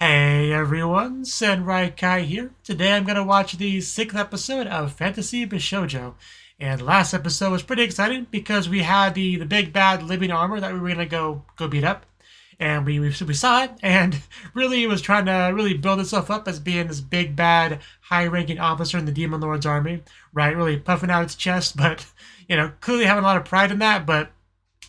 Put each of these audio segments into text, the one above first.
Hey everyone, Yōkai here. Today I'm going to watch the 6th episode of Fantasy Bishoujo. And last episode was pretty exciting because we had the big bad living armor that we were going to go beat up. And we saw it, and really it was trying to really build itself up as being this big bad high-ranking officer in the Demon Lord's army, right? Really puffing out its chest, but, clearly having a lot of pride in that, but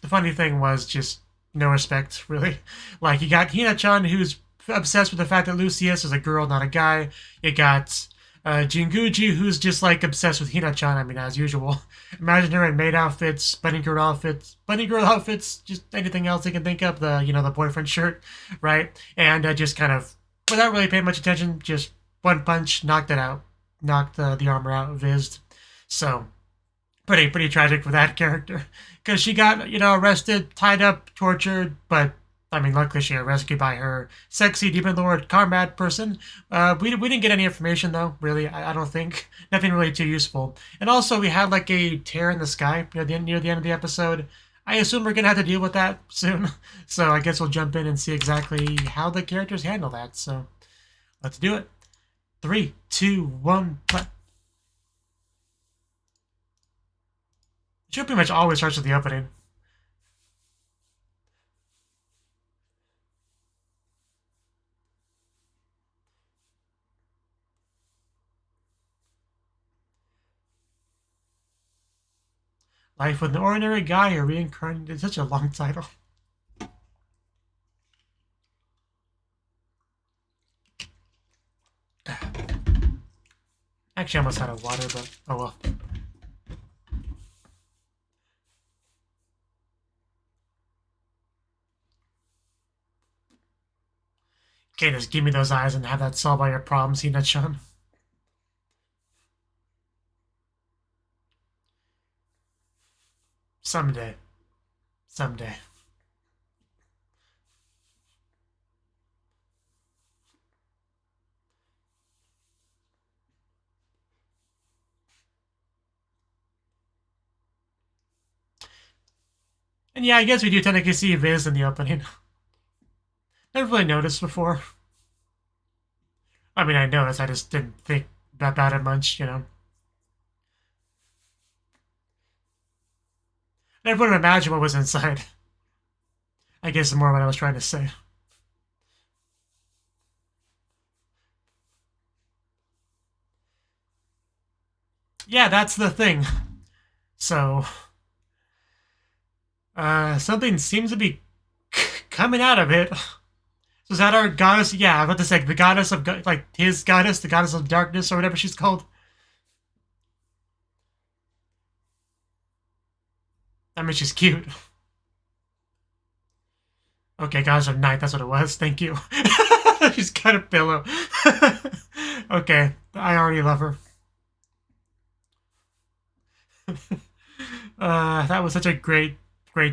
the funny thing was just no respect, really. Like, you got Hina-chan, who's obsessed with the fact that Lucius is a girl, not a guy. You got Jinguji, who's just like obsessed with Hina-chan. I mean, as usual. Imagine her in maid outfits, bunny girl outfits, just anything else you can think of. The boyfriend shirt, right? And just kind of, without really paying much attention, just one punch, knocked it out, knocked the armor out, vizzed. So pretty tragic for that character because she got arrested, tied up, tortured, but I mean, luckily she got rescued by her sexy demon lord comrade person. We didn't get any information though, really. I don't think nothing really too useful. And also we had like a tear in the sky near the end of the episode. I assume we're gonna have to deal with that soon. So I guess we'll jump in and see exactly how the characters handle that. So let's do it. 3, 2, 1, play. Show pretty much always starts with the opening. Life with an Ordinary Guy or Reincarnated. Such a long title. Actually, I almost had a water, but oh well. Okay, just give me those eyes and have that solve all your problems, Hina-chan. Someday. Someday. And yeah, I guess we do technically see Viz in the opening. Never really noticed before. I mean, I noticed, I just didn't think about it much. Never would have imagined what was inside. I guess is more what I was trying to say. Yeah, that's the thing. So, something seems to be coming out of it. So is that our goddess? Yeah, I'm about to say the goddess of like his goddess, the goddess of darkness or whatever she's called. I mean, she's cute. Okay, goddess of night. That's what it was. Thank you. She's got a pillow. Okay, I already love her. That was such a great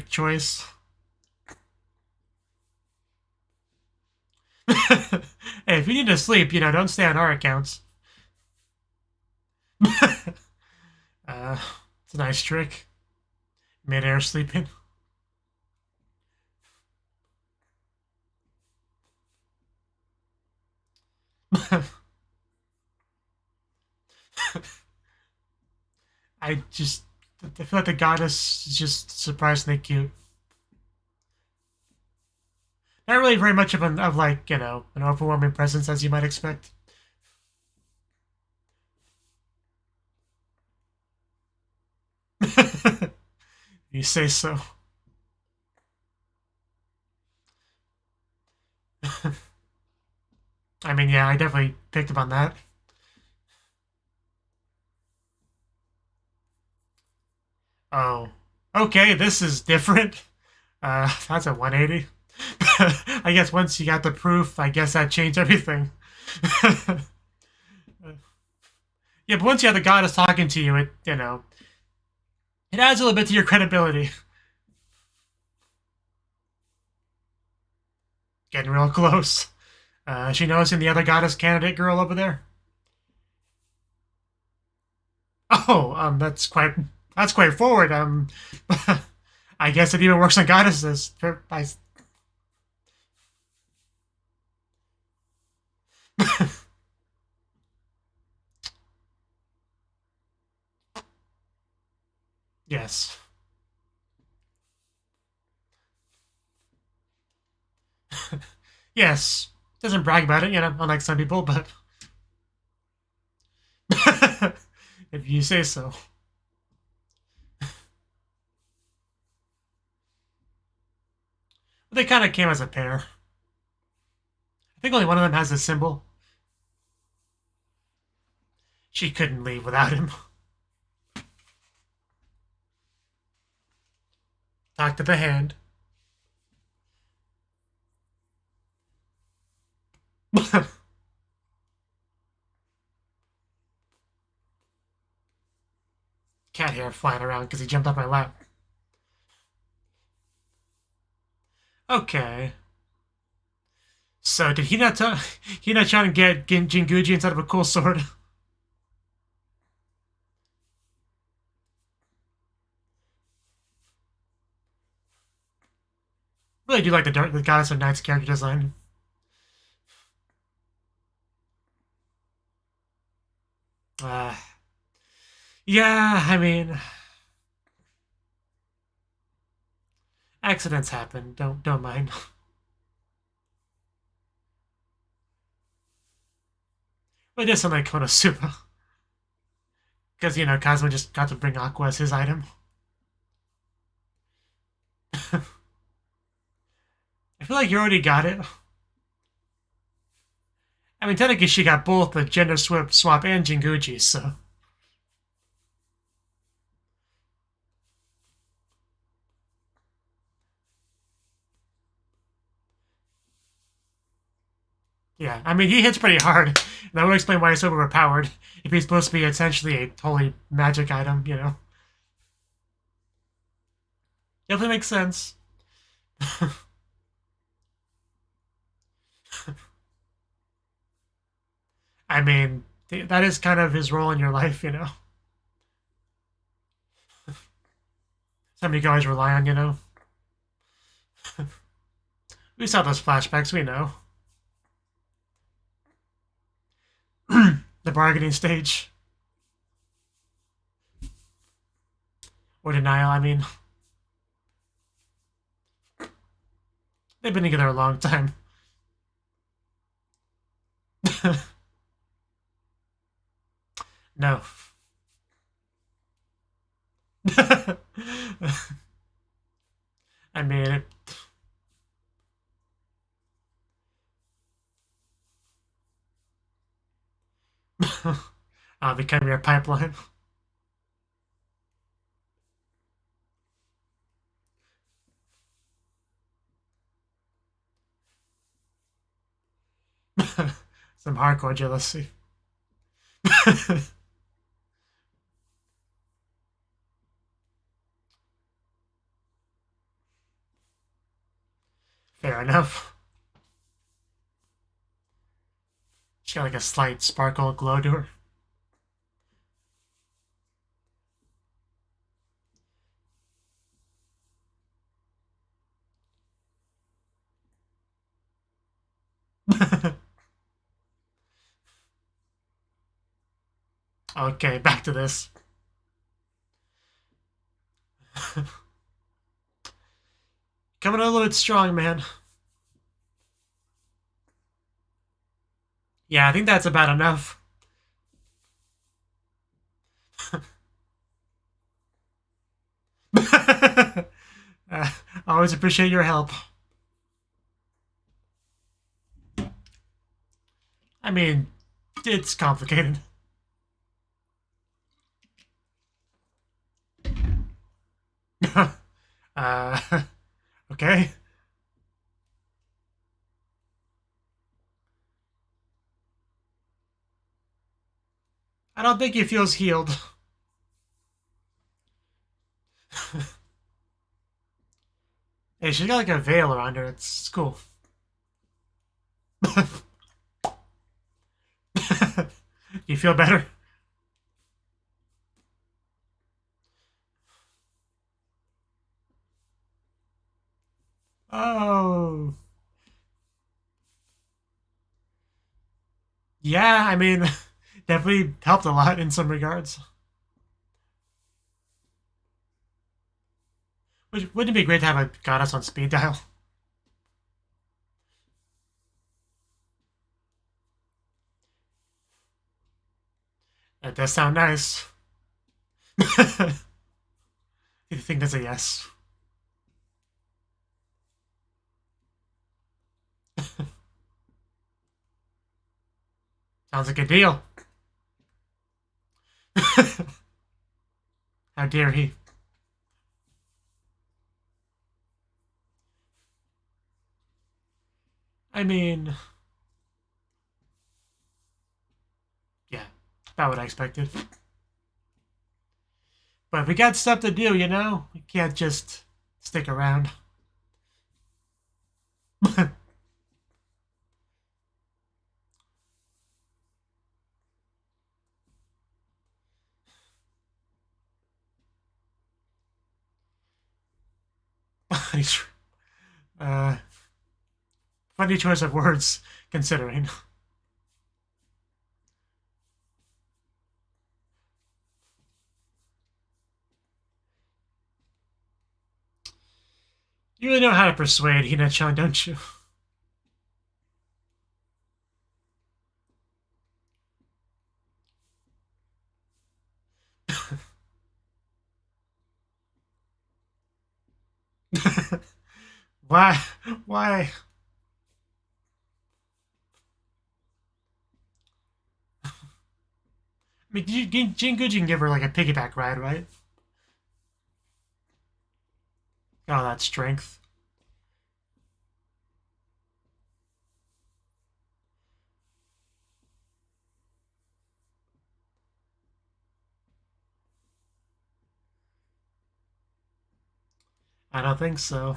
choice. Hey, if you need to sleep, don't stay on our accounts. It's a nice trick. Mid-air sleeping. I feel like the goddess is just surprisingly cute. Not really very much of like, an overwhelming presence as you might expect. You say so. I mean, yeah, I definitely picked up on that. Oh. Okay, this is different. That's a 180. I guess once you got the proof, I guess that changed everything. Yeah, but once you have the goddess talking to you, it adds a little bit to your credibility. Getting real close. She noticing the other goddess candidate girl over there? Oh, that's quite forward. I guess it even works on goddesses. Yes. Yes. Doesn't brag about it, unlike some people, but if you say so. But they kind of came as a pair. I think only one of them has a symbol. She couldn't leave without him. Talk to the hand. Cat hair flying around because he jumped off my lap. Okay. So did he not he not trying to get Jinguji instead of a cool sword? Really do like the Goddess of Night's character design. Uh, yeah, I mean, accidents happen. Don't mind. But it is something like Konosuba. Because, Kazuma just got to bring Aqua as his item. I feel like you already got it. I mean, technically she got both the gender swap and Jinguji, so... Yeah, I mean, he hits pretty hard. And that would explain why he's so overpowered. If he's supposed to be essentially a totally magic item. Definitely makes sense. I mean, that is kind of his role in your life. Somebody you can always rely on. We saw those flashbacks, we know. The bargaining stage. Or denial, I mean. They've been together a long time. No. I mean, I'll become your pipeline. Some hardcore jealousy. Fair enough. She's got like a slight sparkle glow to her. Okay, back to this. Coming a little bit strong, man. Yeah, I think that's about enough. Always appreciate your help. I mean, it's complicated. uh, okay. I don't think he feels healed. Hey, she's got like a veil around her. It's cool. You feel better? Oh. Yeah, I mean, definitely helped a lot in some regards. Wouldn't it be great to have a goddess on speed dial? That does sound nice. I think that's a yes. Sounds like a deal. How dare he? I mean, yeah, about what I expected. But we got stuff to do, you know? We can't just stick around. uh, funny choice of words, considering. You really know how to persuade Hina-chan, don't you? Why? Why? I mean, Jinguji can give her like a piggyback ride, right? Oh, that strength. I don't think so.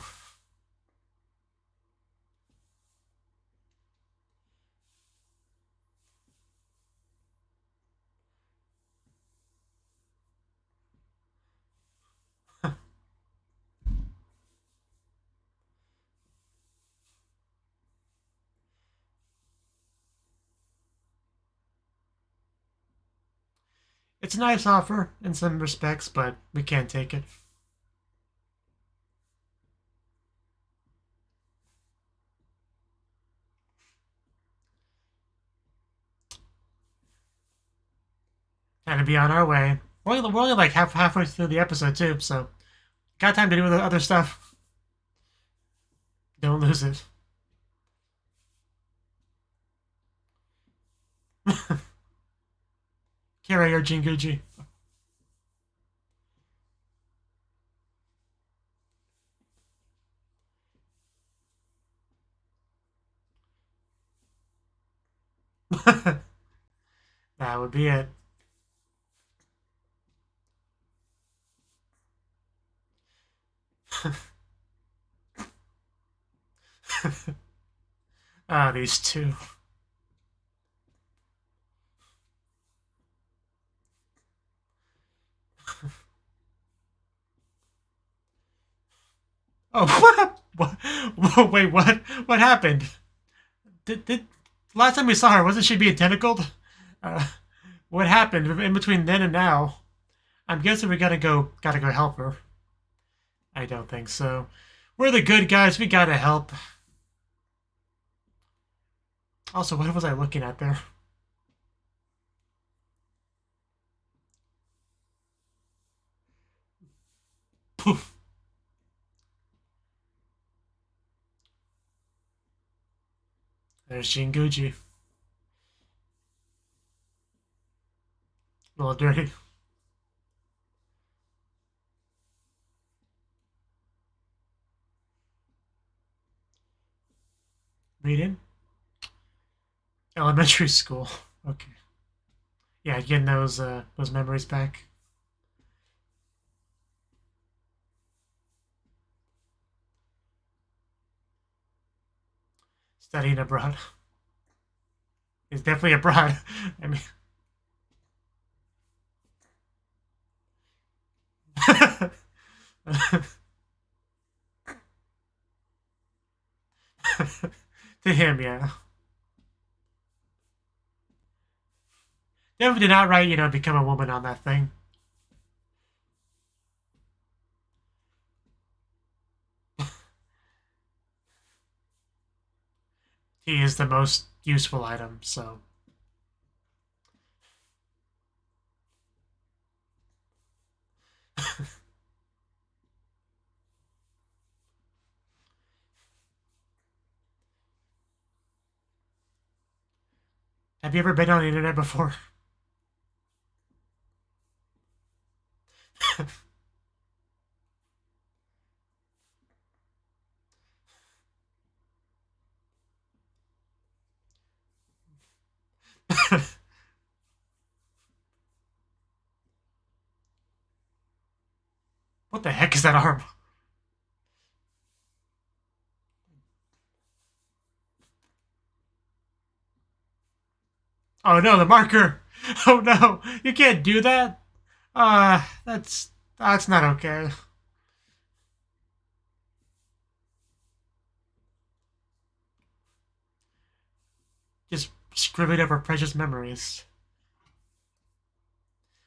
It's a nice offer in some respects, but we can't take it. Kind of be on our way. We're only like halfway through the episode too, so got time to do the other stuff. Don't lose it. Carry your Jinguji. That would be it. Ah, these two. Oh, what? Wait, what? What happened? Did last time we saw her, wasn't she being tentacled? Uh, what happened in between then and now? I'm guessing we gotta go help her. I don't think so. We're the good guys. We gotta help. Also, what was I looking at there? Poof. There's Jinguji. A little dirty. Reading? Elementary school. Okay. Yeah, getting those memories back. Studying abroad. It's definitely abroad. I mean, to him, yeah. Definitely did not write, become a woman on that thing. He is the most useful item, so. Have you ever been on the internet before? What the heck is that arm? Oh no, the marker! Oh no, you can't do that. That's not okay. Just scribbling over precious memories.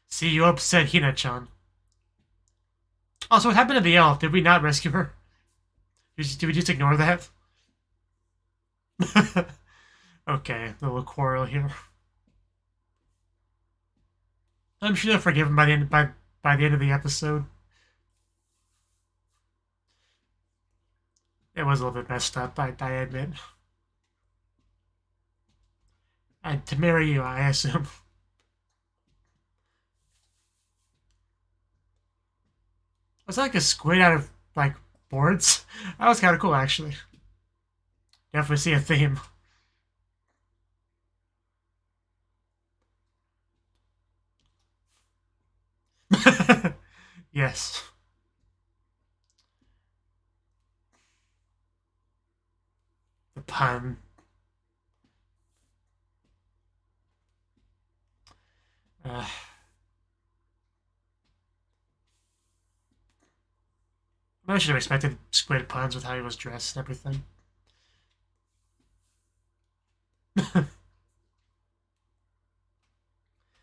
See, you upset Hina-chan. Also, what happened to the elf? Did we not rescue her? Did we just ignore that? Okay, little quarrel here. I'm sure they'll forgive him by the end of the episode. It was a little bit messed up, I admit. And to marry you, I assume. Was that like a squid out of like boards? That was kind of cool, actually. Definitely see a theme. Yes. The pun. I should have expected squid puns with how he was dressed and everything.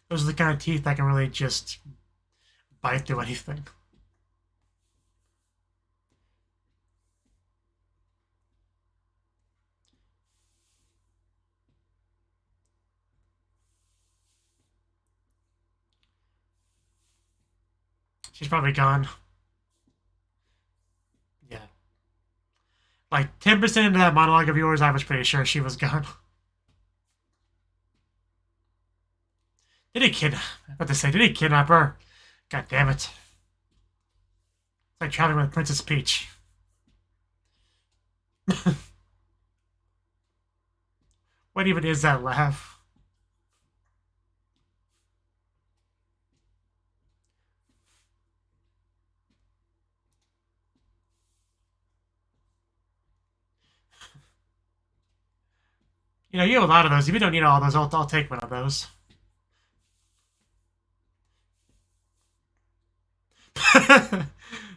Those are the kind of teeth that can really just bite through anything. She's probably gone. Yeah. Like 10% into that monologue of yours, I was pretty sure she was gone. Did he kidnap? I was about to say, did he kidnap her? God damn it. It's like traveling with Princess Peach. What even is that laugh? You have a lot of those. If you don't need all those, I'll take one of those.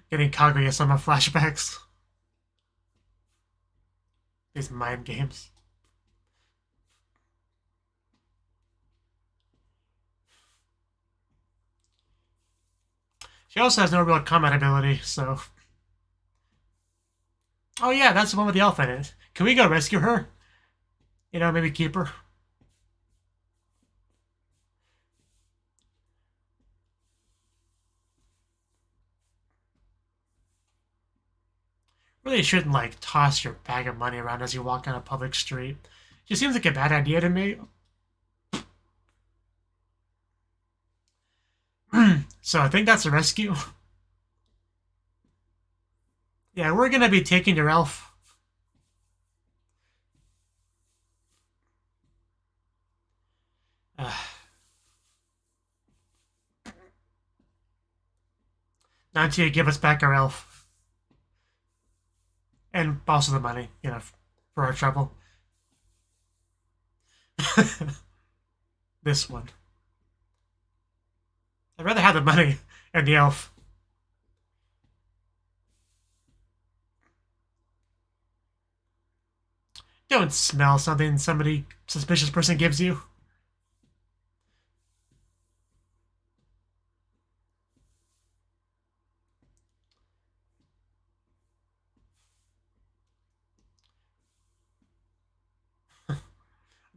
Getting Kaguya-sama flashbacks. These mind games. She also has no real combat ability, so. Oh yeah, that's the one with the elf in it. Can we go rescue her? Maybe keep her. Really shouldn't like toss your bag of money around as you walk on a public street. Just seems like a bad idea to me. So I think that's a rescue. Yeah, we're gonna be taking your elf. Not until you give us back our elf. And also the money, for our trouble. This one. I'd rather have the money and the elf. Don't smell something somebody suspicious person gives you.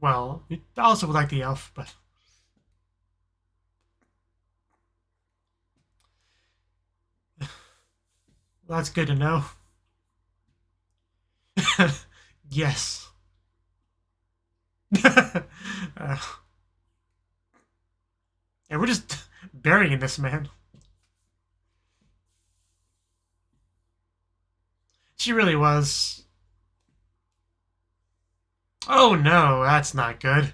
Well, we also would like the elf, but that's good to know. Yes. uh, and we're just burying this man. She really was. Oh no, that's not good.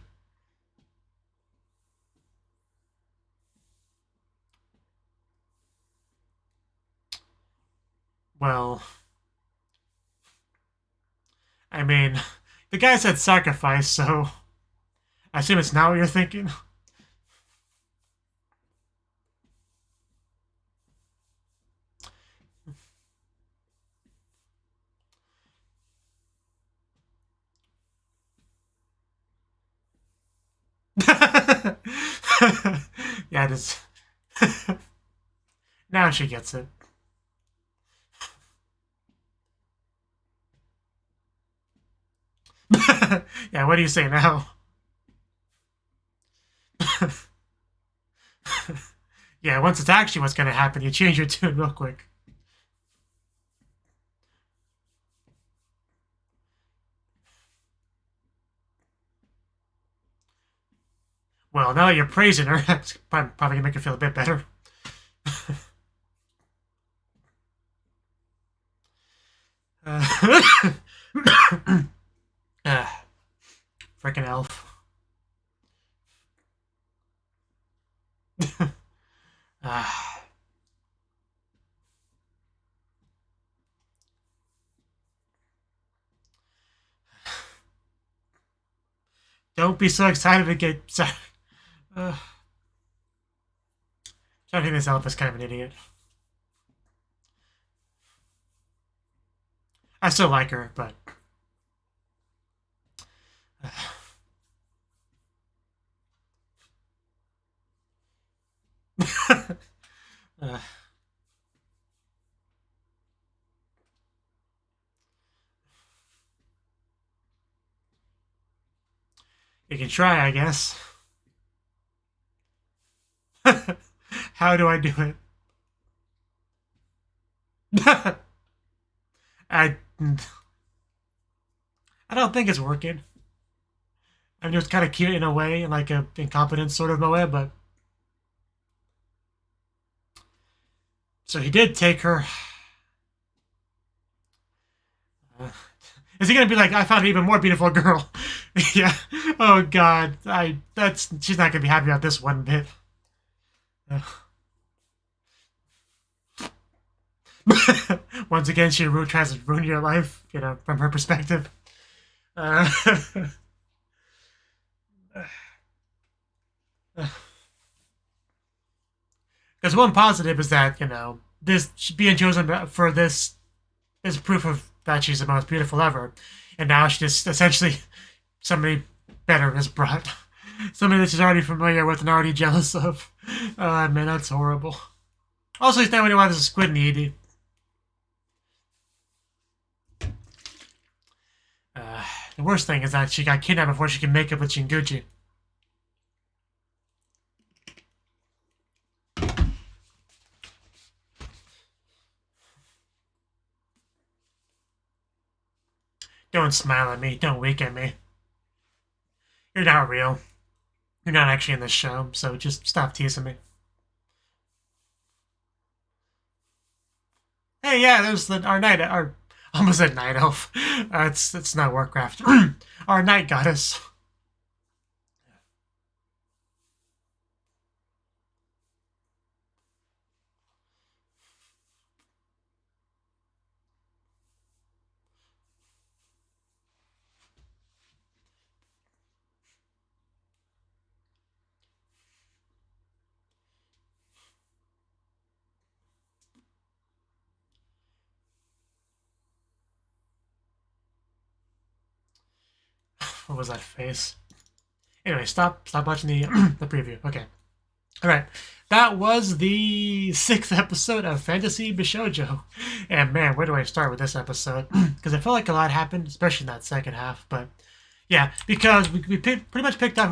Well, I mean, the guy said sacrifice, so I assume it's not what you're thinking. Yeah, it is. Now she gets it. Yeah, what do you say now? Yeah, once it's actually what's going to happen, you change your tune real quick. Well, now that you're praising her, that's probably going to make her feel a bit better. Freaking elf. Don't be so excited to get... Sorry. I think this elf is kind of an idiot. I still like her, but... you can try, I guess. How do I do it? I don't think it's working. I mean, it was kind of cute in a way, in like a incompetent sort of way, but... So he did take her. Is he gonna be like, I found an even more beautiful girl? Yeah. Oh God. She's not gonna be happy about this one bit. Once again, she tries to ruin your life, from her perspective. Because one positive is that, this being chosen for this is proof of that she's the most beautiful ever. And now she just essentially somebody better is brought. Somebody that she's already familiar with and already jealous of. Man, that's horrible. Also, he's not when he wants a squid needy. The worst thing is that she got kidnapped before she could make up with Shinguchi. Don't smile at me. Don't wink at me. You're not real. You're not actually in this show, so just stop teasing me. Hey, yeah, there's our almost a night elf. It's not Warcraft. Our night goddess. What was that face? Anyway, stop watching the the preview. Okay. All right. That was the 6th episode of Fantasy Bishoujo. And man, where do I start with this episode? Because I feel like a lot happened, especially in that second half. But Yeah, because we pretty much picked up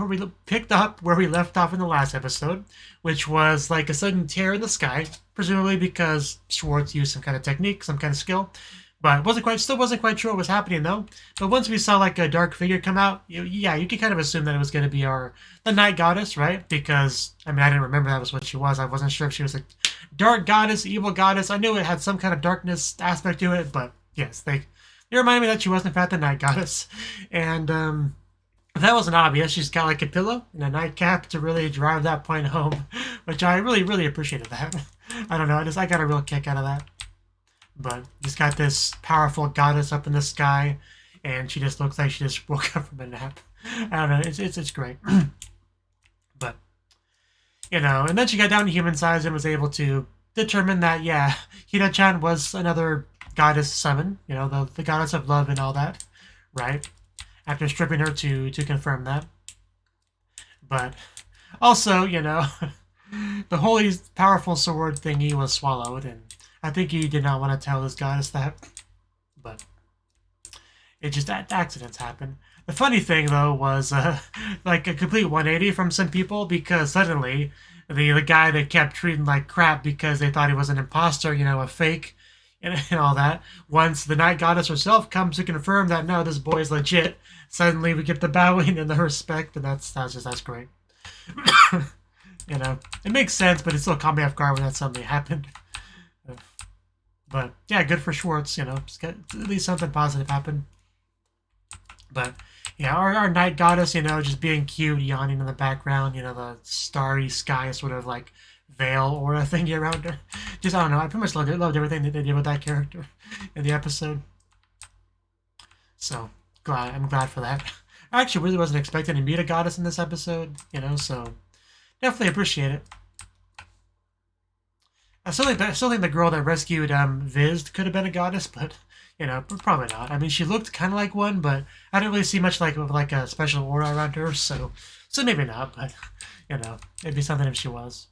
where we left off in the last episode, which was like a sudden tear in the sky, presumably because Schwartz used some kind of technique, some kind of skill, but still wasn't quite sure what was happening though. But once we saw like a dark figure come out, yeah, you could kind of assume that it was going to be the night goddess, right? Because I mean, I didn't remember that was what she was. I wasn't sure if she was a dark goddess, evil goddess. I knew it had some kind of darkness aspect to it, but yes, they reminded me that she was in fact the night goddess. And that wasn't obvious. She's got like a pillow and a nightcap to really drive that point home, which I really, really appreciated that. I don't know, I got a real kick out of that. But she's got this powerful goddess up in the sky, and she just looks like she just woke up from a nap. I don't know, it's great. But, and then she got down to human size and was able to determine that, yeah, Hina-chan was another goddess summon, the goddess of love and all that, right? After stripping her to confirm that. But also, the holy powerful sword thingy was swallowed, and I think he did not want to tell this goddess that. But it just, accidents happen. The funny thing, though, was like a complete 180 from some people, because suddenly the guy they kept treating like crap because they thought he was an imposter, a fake, and all that. Once the night goddess herself comes to confirm that no, this boy is legit, suddenly we get the bowing and the respect, and that's great. It makes sense, but it still caught me off guard when that suddenly happened. But yeah, good for Schwartz. At least something positive happened. But yeah, our night goddess, just being cute, yawning in the background. The starry sky sort of like veil aura thingy around her. Just, I don't know, I pretty much loved everything that they did with that character in the episode. So, I'm glad for that. I actually really wasn't expecting to meet a goddess in this episode, so definitely appreciate it. I still think the girl that rescued Viz could have been a goddess, but, probably not. I mean, she looked kind of like one, but I didn't really see much like a special aura around her, so maybe not, but, it'd be something if she was.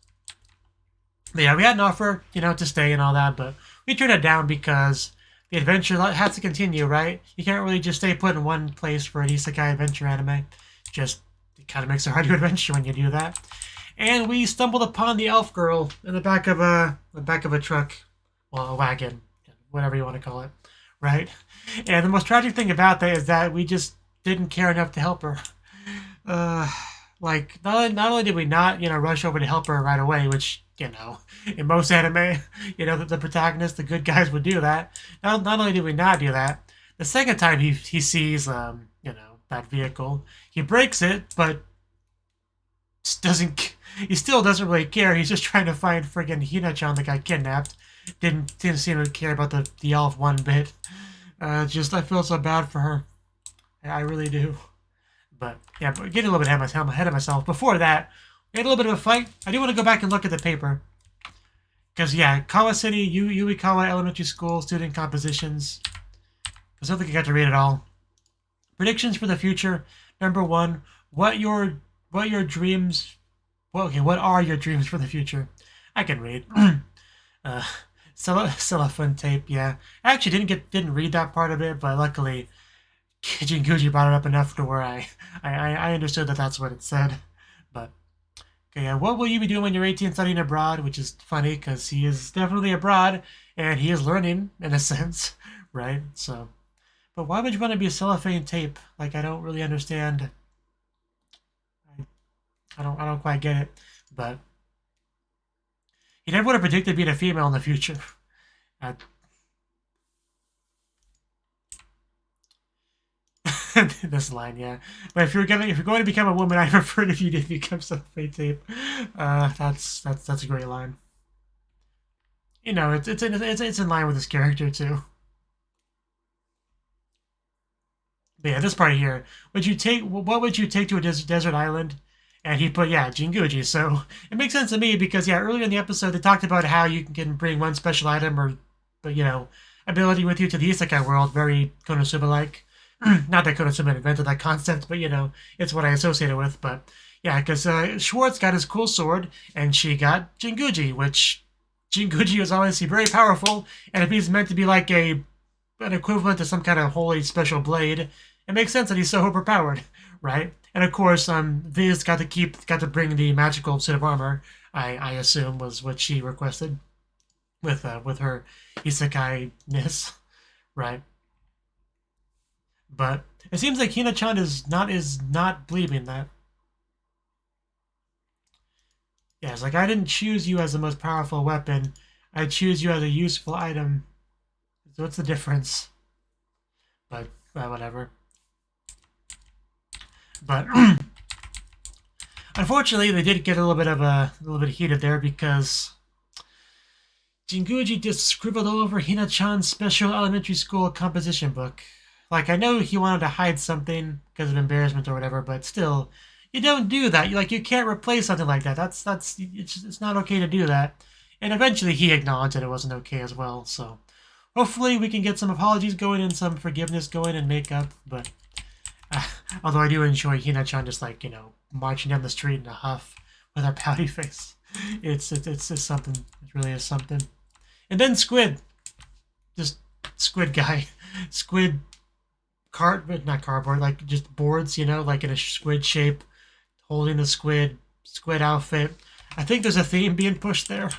But yeah, we had an offer, to stay and all that, but we turned it down because the adventure has to continue, right? You can't really just stay put in one place for an isekai adventure anime. It kind of makes it hard to adventure when you do that. And we stumbled upon the elf girl in the back of a truck, well, a wagon, whatever you want to call it, right? And the most tragic thing about that is that we just didn't care enough to help her. Like, not only did we not, rush over to help her right away, which, in most anime, the protagonist, the good guys would do that. Not only did we not do that, the second time he sees, that vehicle, he breaks it, but he still doesn't really care. He's just trying to find friggin' Hina-chan that got kidnapped. Didn't seem to care about the elf one bit. I feel so bad for her. I really do. But yeah, but getting a little bit ahead of myself. Before that, we had a little bit of a fight. I do want to go back and look at the paper. Because yeah, Kawa City, Yuikawa Elementary School, student compositions. I don't think I got to read it all. Predictions for the future. Number 1, what are your dreams for the future? I can read. Cellophane tape, yeah. I actually didn't read that part of it, but luckily Jinguji brought it up enough to where I understood that that's what it said. But okay, yeah, what will you be doing when you're 18 studying abroad? Which is funny because he is definitely abroad and he is learning in a sense, right? So, but why would you want to be a cellophane tape? Like, I don't really understand. I don't quite get it, but he never would have predicted being a female in the future. This line, yeah. But if you're going to become a woman, I prefer it if you did become cellophane tape. That's a great line. It's in line with his character too. But yeah, this part here. What would you take to a desert island? And he put, yeah, Jinguji. So it makes sense to me because, yeah, earlier in the episode, they talked about how you can bring one special item or, ability with you to the isekai world, very Konosuba-like. Not that Konosuba invented that concept, but, it's what I associate it with. But, yeah, because Schwartz got his cool sword, and she got Jinguji, which Jinguji is obviously very powerful, and if he's meant to be like an equivalent to some kind of holy special blade, It makes sense that he's so overpowered, right? And of course, Viz got to bring the magical suit of armor. I assume was what she requested with her isekai-ness, right? But it seems like Hina-chan is not believing that. Yeah, it's like I didn't choose you as the most powerful weapon. I choose you as a useful item. So what's the difference? But whatever. But unfortunately, they did get a little bit heated there because Jinguji just scribbled all over Hina-chan's special elementary school composition book. Like, I know he wanted to hide something because of embarrassment or whatever, but still, you don't do that. You can't replace something like that. It's not okay to do that. And eventually, he acknowledged that it wasn't okay as well. So, hopefully, we can get some apologies going and some forgiveness going and make up. But although I do enjoy Hina-chan just marching down the street in a huff with her pouty face. It's something. It really is something. And then Squid, just Squid guy, Squid not cardboard, like just boards, like in a squid shape, holding the squid outfit. I think there's a theme being pushed there,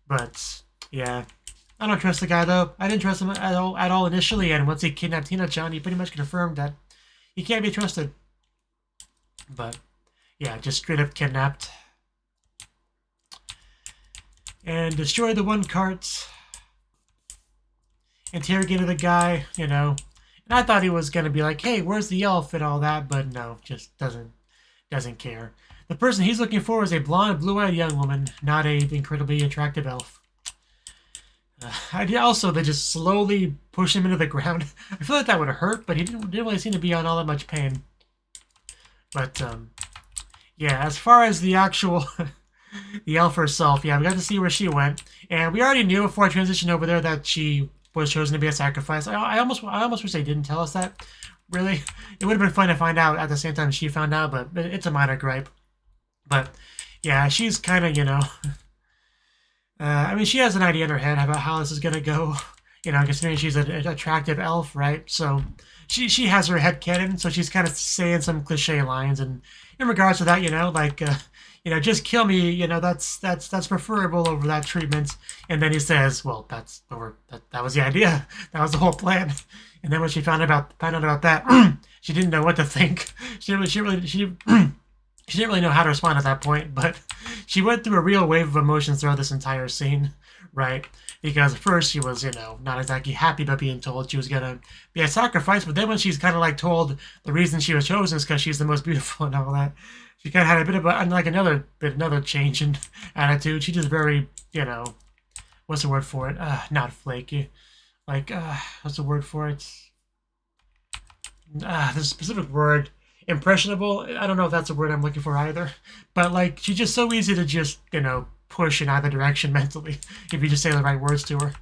but yeah, I don't trust the guy though. I didn't trust him at all initially, and once he kidnapped Hina-chan, he pretty much confirmed that he can't be trusted. But yeah, just straight up kidnapped and destroyed the one cart. Interrogated the guy, And I thought he was gonna be like, "Hey, where's the elf?" and all that, but no, just doesn't care. The person he's looking for is a blonde, blue-eyed young woman, not a incredibly attractive elf. They just slowly push him into the ground. I feel like that would hurt, but he didn't really seem to be on all that much pain. But yeah, as far as the actual the elf herself, yeah, we got to see where she went, and we already knew before I transitioned over there that she was chosen to be a sacrifice. I almost wish they didn't tell us that. Really, it would have been fun to find out at the same time she found out, but it's a minor gripe. But yeah, she's kind of I mean, she has an idea in her head about how this is gonna go. Considering she's an attractive elf, right? So she has her head canon, so she's kind of saying some cliche lines, and in regards to that, just kill me, that's preferable over that treatment. And then he says, well, that was the idea, that was the whole plan. And then when she found out about that, she didn't know what to think. She didn't really know how to respond at that point, but she went through a real wave of emotions throughout this entire scene, right? Because at first she was, not exactly happy about being told she was gonna be a sacrifice, but then when she's kind of told the reason she was chosen is because she's the most beautiful and all that, she kind of had a bit of another change in attitude. She just very, what's the word for it? Not flaky. What's the word for it? There's a specific word. Impressionable. I don't know if that's the word I'm looking for either. But she's just so easy to just, push in either direction mentally if you just say the right words to her.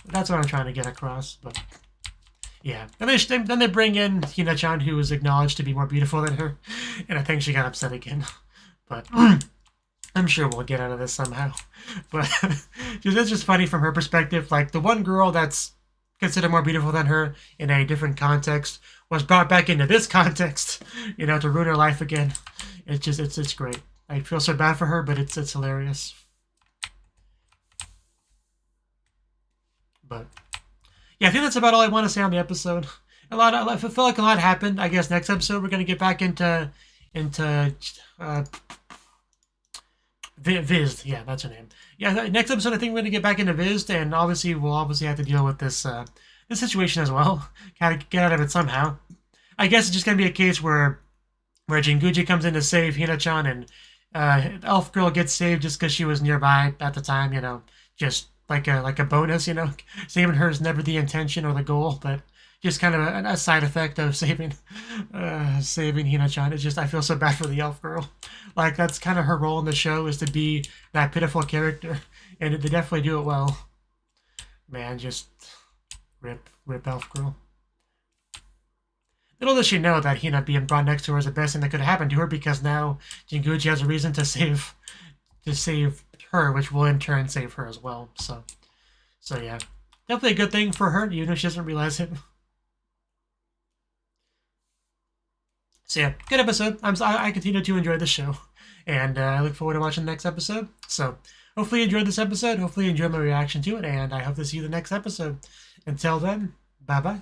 That's what I'm trying to get across. But yeah, and then they bring in Hina-chan, who is acknowledged to be more beautiful than her, and I think she got upset again. But I'm sure we'll get out of this somehow. But it's just funny from her perspective. The one girl that's considered more beautiful than her in a different context was brought back into this context, to ruin her life again. It's great. I feel so bad for her, but it's hilarious. But yeah, I think that's about all I want to say on the episode. I felt like a lot happened. I guess next episode we're gonna get back into Viz. Yeah, that's her name. Yeah, next episode I think we're gonna get back into Viz, and we'll have to deal with this situation as well. Gotta get out of it somehow. I guess it's just gonna be a case where Jinguji comes in to save Hina-chan, and Elf Girl gets saved just because she was nearby at the time. Just like a bonus. Saving her is never the intention or the goal, but just kind of a side effect of saving Hina-chan. It's just I feel so bad for the Elf Girl. That's kind of her role in the show, is to be that pitiful character, and they definitely do it well. Man, just rip Elf Girl. Little does she know that Hina being brought next to her is the best thing that could have happened to her, because now Jinguji has a reason to save her, which will in turn save her as well. So yeah, definitely a good thing for her, even if she doesn't realize it. So yeah, good episode. I continue to enjoy the show, and I look forward to watching the next episode. So hopefully you enjoyed this episode. Hopefully you enjoyed my reaction to it, and I hope to see you the next episode. Until then, bye bye.